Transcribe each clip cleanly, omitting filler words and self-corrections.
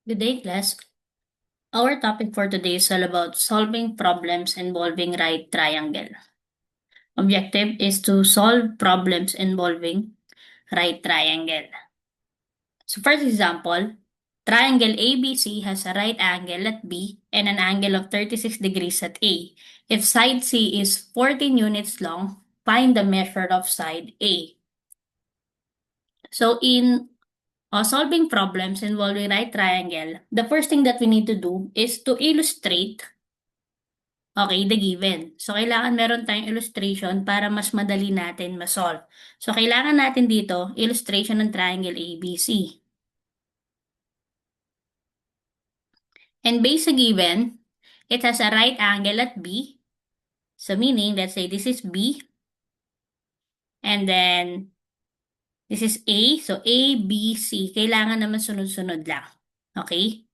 Good day, class. Our topic for today is all about solving problems involving right triangle. Objective is to solve problems involving right triangle. So first example, triangle ABC has a right angle at B and an angle of 36 degrees at A. If side C is 14 units long, find the measure of side A. So in solving problems involving right triangle, the first thing that we need to do is to illustrate the given. So, kailangan meron tayong illustration para mas madali natin ma-solve. So, kailangan natin dito, illustration ng triangle ABC. And based sa given, it has a right angle at B. So, meaning, let's say this is B. And then, this is A. So, A, B, C. Kailangan naman sunod-sunod lang. Okay?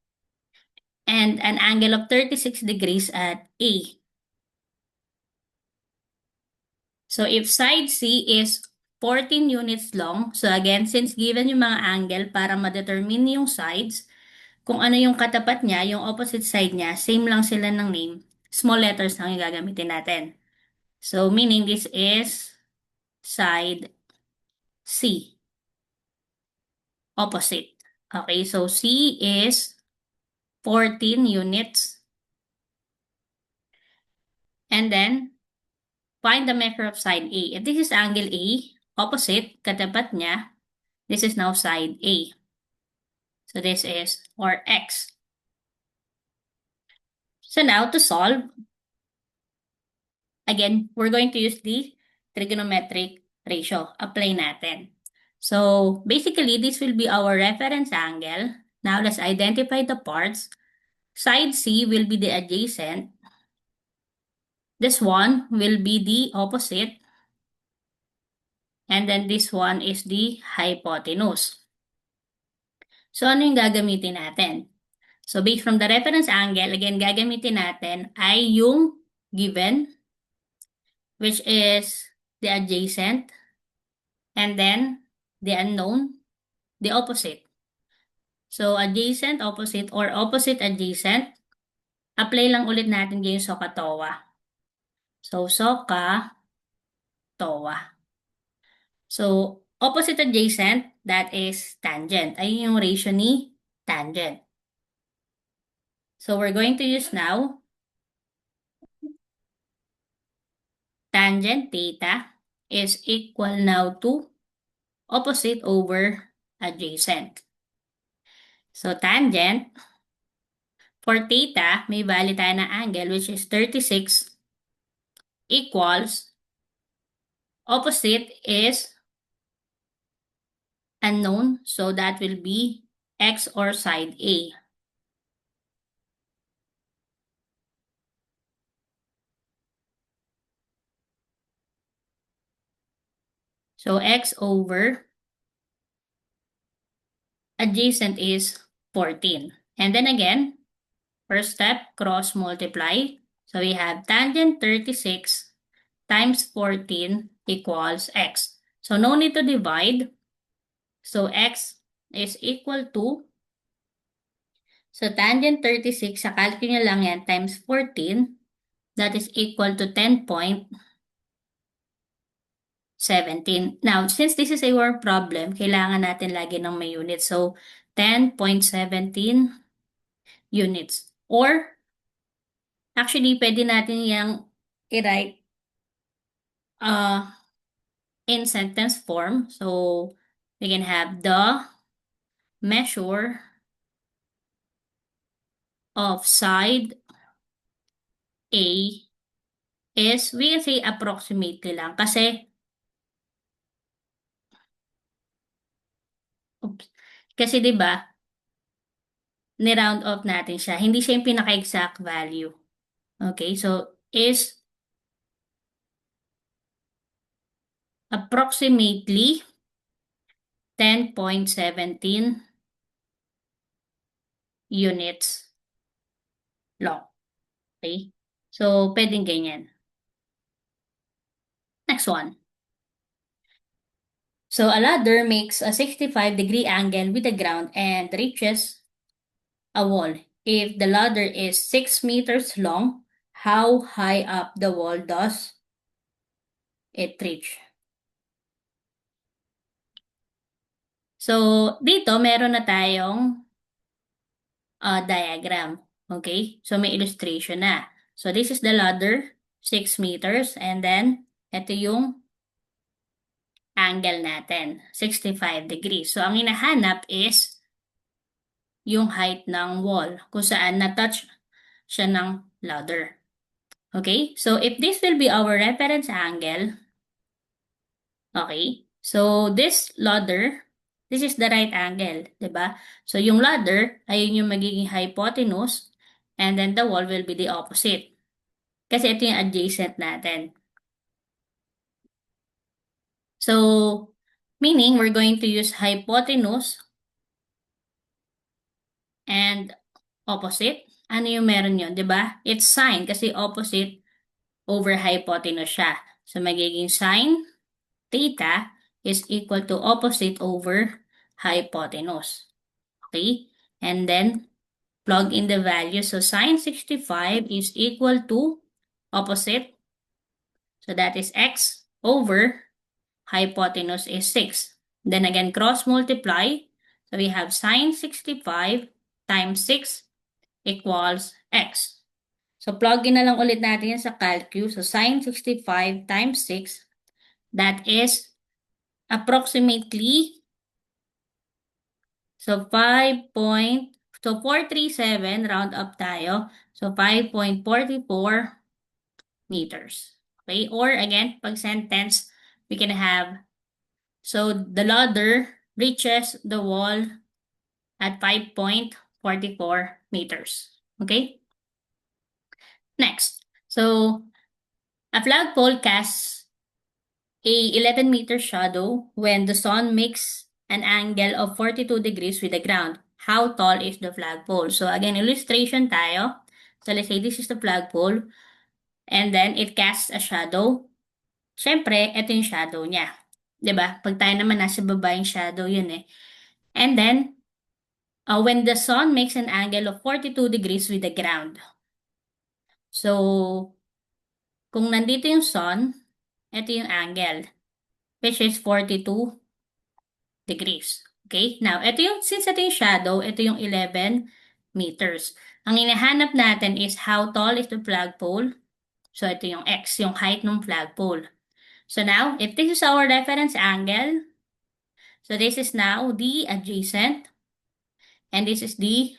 And an angle of 36 degrees at A. So, if side C is 14 units long, so again, since given yung mga angle para ma-determine yung sides, kung ano yung katapat niya, yung opposite side niya, same lang sila ng name, small letters lang yung gagamitin natin. So, meaning this is side C. Opposite. Okay, so C is 14 units. And then, find the measure of side A. If this is angle A, opposite, katapat niya, this is now side A. So this is, or X. So now to solve, again, we're going to use the trigonometric ratio. Apply natin. So basically, this will be our reference angle. Now let's identify the parts. Side C will be the adjacent. This one will be the opposite. And then this one is the hypotenuse. So ano yung gagamitin natin? So based from the reference angle, again, gagamitin natin ay yung given, which is the adjacent, and then the unknown, the opposite. So adjacent, opposite, or opposite adjacent, apply lang ulit natin yung SOHCAHTOA. So SOHCAHTOA. So opposite adjacent, that is tangent. Ayun yung ratio ni tangent. So we're going to use now tangent theta is equal now to opposite over adjacent. So tangent, for theta, may value tayo ng angle which is 36 equals, opposite is unknown, so that will be X or side A. So X over adjacent is 14. And then again, first step, cross multiply. So we have tangent 36 times 14 equals X. So no need to divide. So X is equal to, so tangent 36, sa calculus nyo lang yan, times 14, that is equal to 10.17. Now, since this is a word problem, kailangan natin lagi ng may unit. So, 10.17 units. Or, actually, pwede natin yung i-write in sentence form. So, we can have the measure of side A is, we can say approximately lang. Kasi 'di ba, ni-round off natin siya. Hindi siya yung pinaka-exact value. Okay, so is approximately 10.17 units long. Okay? So, pwedeng ganyan. Next one. So, a ladder makes a 65-degree angle with the ground and reaches a wall. If the ladder is 6 meters long, how high up the wall does it reach? So, dito meron na tayong diagram. Okay? So, may illustration na. So, this is the ladder, 6 meters, and then, ito yung angle natin, 65 degrees. So, ang hinahanap is yung height ng wall, kung saan na-touch siya ng ladder. Okay? So, if this will be our reference angle, okay? So, this ladder, this is the right angle, diba? So, yung ladder, ayun yung magiging hypotenuse, and then the wall will be the opposite. Kasi ito yung adjacent natin. So, meaning we're going to use hypotenuse and opposite. Ano yung meron yun, diba? It's sine kasi opposite over hypotenuse siya. So, magiging sine theta is equal to opposite over hypotenuse. Okay? And then, plug in the value. So, sine 65 is equal to opposite. So, that is x over hypotenuse is 6. Then again, cross multiply. So, we have sine 65 times 6 equals x. So, plug in na lang ulit natin yan sa calculus. So, sine 65 times 6, that is approximately, so 437, round up tayo. So, 5.44 meters. Okay? Or again, pag sentence, we can have, so the ladder reaches the wall at 5.44 meters. Okay? Next. So, a flagpole casts a 11-meter shadow when the sun makes an angle of 42 degrees with the ground. How tall is the flagpole? So again, illustration tayo. So let's say this is the flagpole and then it casts a shadow. Siyempre, ito yung shadow niya. 'Di ba? Pag tayo naman nasa baba yung shadow yun eh. And then, when the sun makes an angle of 42 degrees with the ground. So, kung nandito yung sun, ito yung angle, which is 42 degrees. Okay? Now, since ito yung shadow, ito yung 11 meters. Ang hinahanap natin is how tall is the flagpole. So, ito yung x, yung height ng flagpole. So now, if this is our reference angle, so this is now the adjacent, and this is the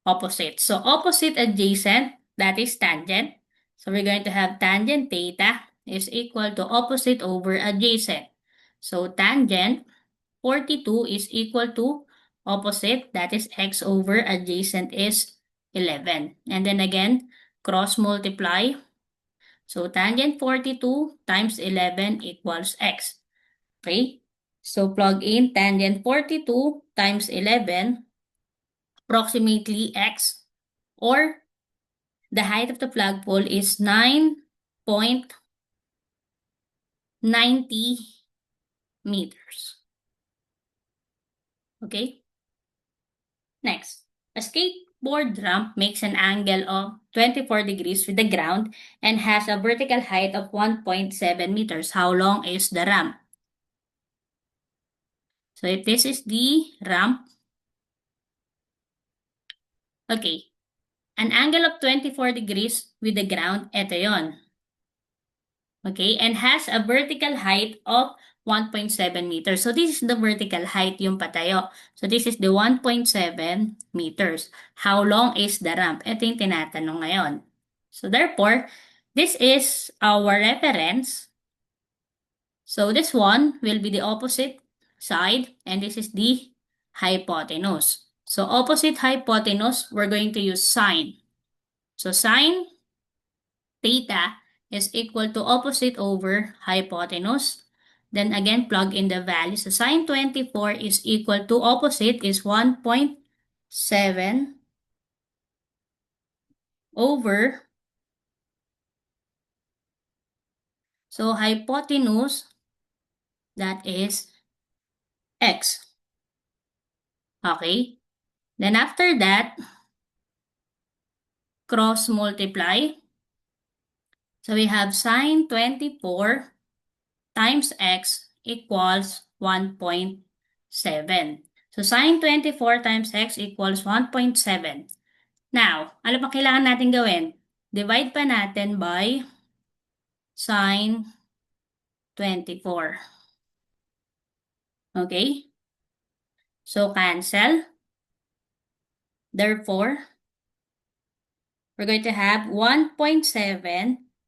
opposite. So opposite adjacent, that is tangent. So we're going to have tangent theta is equal to opposite over adjacent. So tangent 42 is equal to opposite, that is x over adjacent is 11. And then again, cross multiply. So tangent 42 times 11 equals x. Okay? So plug in tangent 42 times 11, approximately x, or the height of the flagpole is 9.90 meters. Okay? Next, a skateboard ramp makes an angle of 24 degrees with the ground and has a vertical height of 1.7 meters. How long is the ramp? So if this is the ramp, okay, an angle of 24 degrees with the ground, ito yon. Okay, and has a vertical height of 1.7 meters. So this is the vertical height, yung patayo. So this is the 1.7 meters. How long is the ramp? Ito yung tinatanong ngayon. So therefore, this is our reference. So this one will be the opposite side, and this is the hypotenuse. So opposite hypotenuse, we're going to use sine. So sine theta is equal to opposite over hypotenuse. Then again, plug in the value. So sine 24 is equal to opposite is 1.7 over, so hypotenuse, that is x. Okay? Then after that, cross multiply. So we have sine 24 times x equals 1.7. So sine 24 times x equals 1.7. Now, ano pa kailangan natin gawin? Divide pa natin by sine 24. Okay? So cancel. Therefore, we're going to have 1.7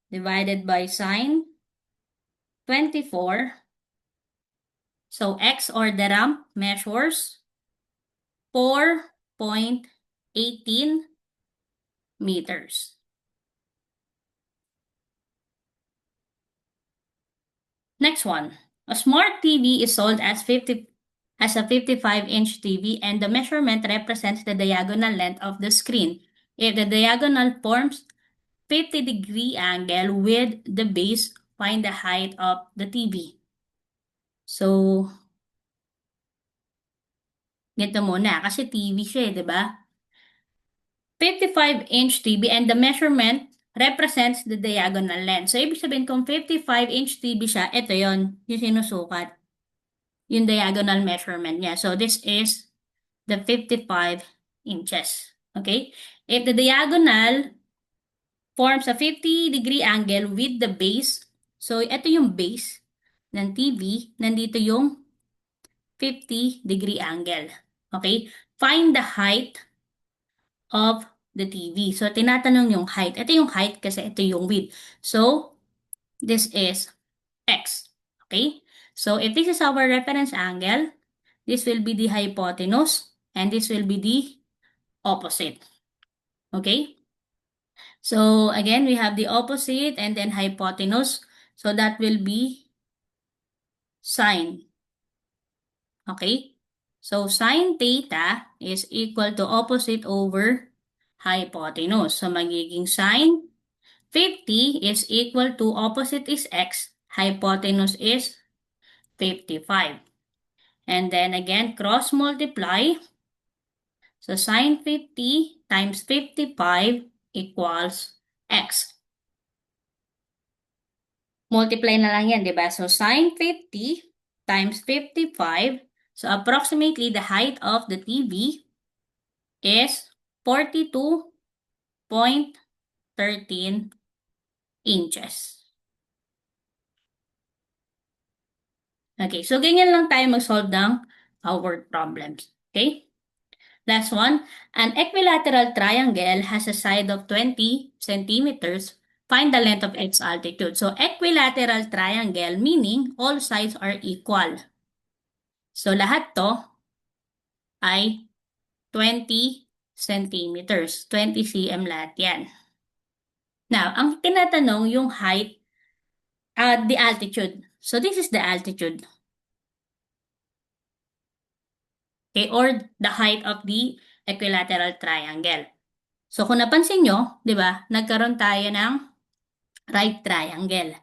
divided by sine 24. So x, or the ramp, measures 4.18 meters. Next one. A smart TV is sold as a 55-inch TV, and the measurement represents the diagonal length of the screen. If the diagonal forms 50-degree angle with the base, find the height of the TV. So, ganito muna, kasi TV siya di ba? 55-inch TV, and the measurement represents the diagonal length. So, ibig sabihin kung 55-inch TV siya, ito yon yung sinusukat. Yung diagonal measurement niya. So, this is the 55 inches. Okay? If the diagonal forms a 50-degree angle with the base, so ito yung base ng TV, nandito yung 50-degree angle. Okay? Find the height of the TV. So, tinatanong yung height. Ito yung height kasi ito yung width. So, this is x. Okay? So, if this is our reference angle, this will be the hypotenuse, and this will be the opposite. Okay? So, again, we have the opposite and then hypotenuse. So, that will be sine. Okay? So, sine theta is equal to opposite over hypotenuse. So, magiging sine 50 is equal to opposite is x, hypotenuse is 55. And then again, cross multiply. So, sine 50 times 55 equals x. Multiply na lang yan, di ba? So, sine 50 times 55. So, approximately the height of the TV is 42.13 inches. Okay, so ganyan lang tayo mag-solve ng our problems. Okay? Last one, an equilateral triangle has a side of 20 centimeters. Find the length of its altitude. So, equilateral triangle meaning all sides are equal. So, lahat to ay 20 centimeters. 20 cm lahat yan. Now, ang tinatanong yung height, the altitude. So, this is the altitude. Okay, or the height of the equilateral triangle. So, kung napansin nyo, di ba, nagkaroon tayo ng right triangle.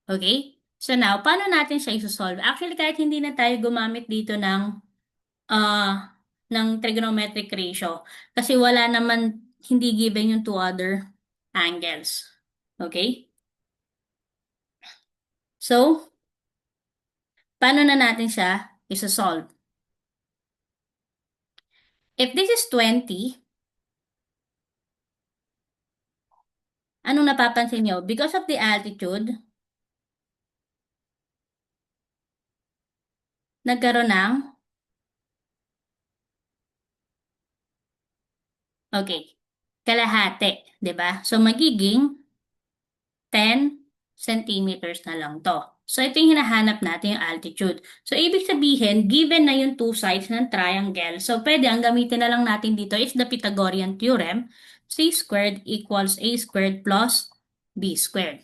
Okay? So, now, paano natin siya isosolve? Actually, kahit hindi na tayo gumamit dito ng trigonometric ratio, kasi wala naman, hindi given yung two other angles. Okay? So, paano na natin siya isosolve? If this is 20, anong napapansin nyo? Because of the altitude, nagkaroon ng, okay, kalahati, di ba? So, magiging 10 centimeters na lang to. So, ito yung hinahanap natin yung altitude. So, ibig sabihin, given na yung two sides ng triangle, so pwede, ang gamitin na lang natin dito is the Pythagorean theorem, c squared equals a squared plus b squared.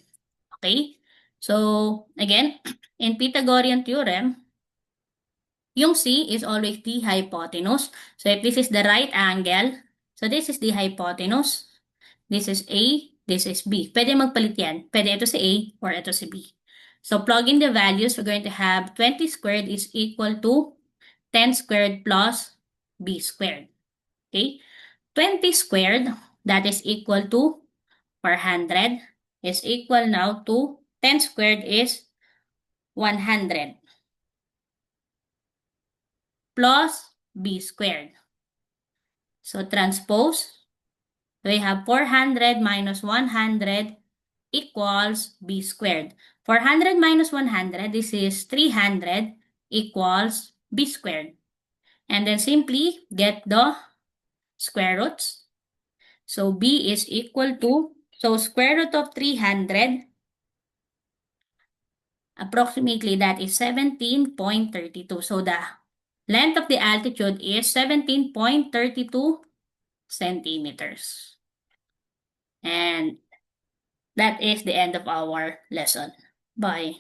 Okay? So, again, in Pythagorean theorem, yung c is always the hypotenuse. So, if this is the right angle, so this is the hypotenuse, this is a, this is b. Pwede magpalit yan. Pwede ito si a or ito si b. So, plug in the values, we're going to have 20 squared is equal to 10 squared plus b squared. Okay? 20 squared, that is equal to 400, is equal now to 10 squared is 100 plus b squared. So transpose, we have 400 minus 100 equals b squared. 400 minus 100, this is 300 equals b squared. And then simply get the square roots. So b is equal to, so square root of 300, approximately that is 17.32. So the length of the altitude is 17.32 centimeters. And that is the end of our lesson. Bye.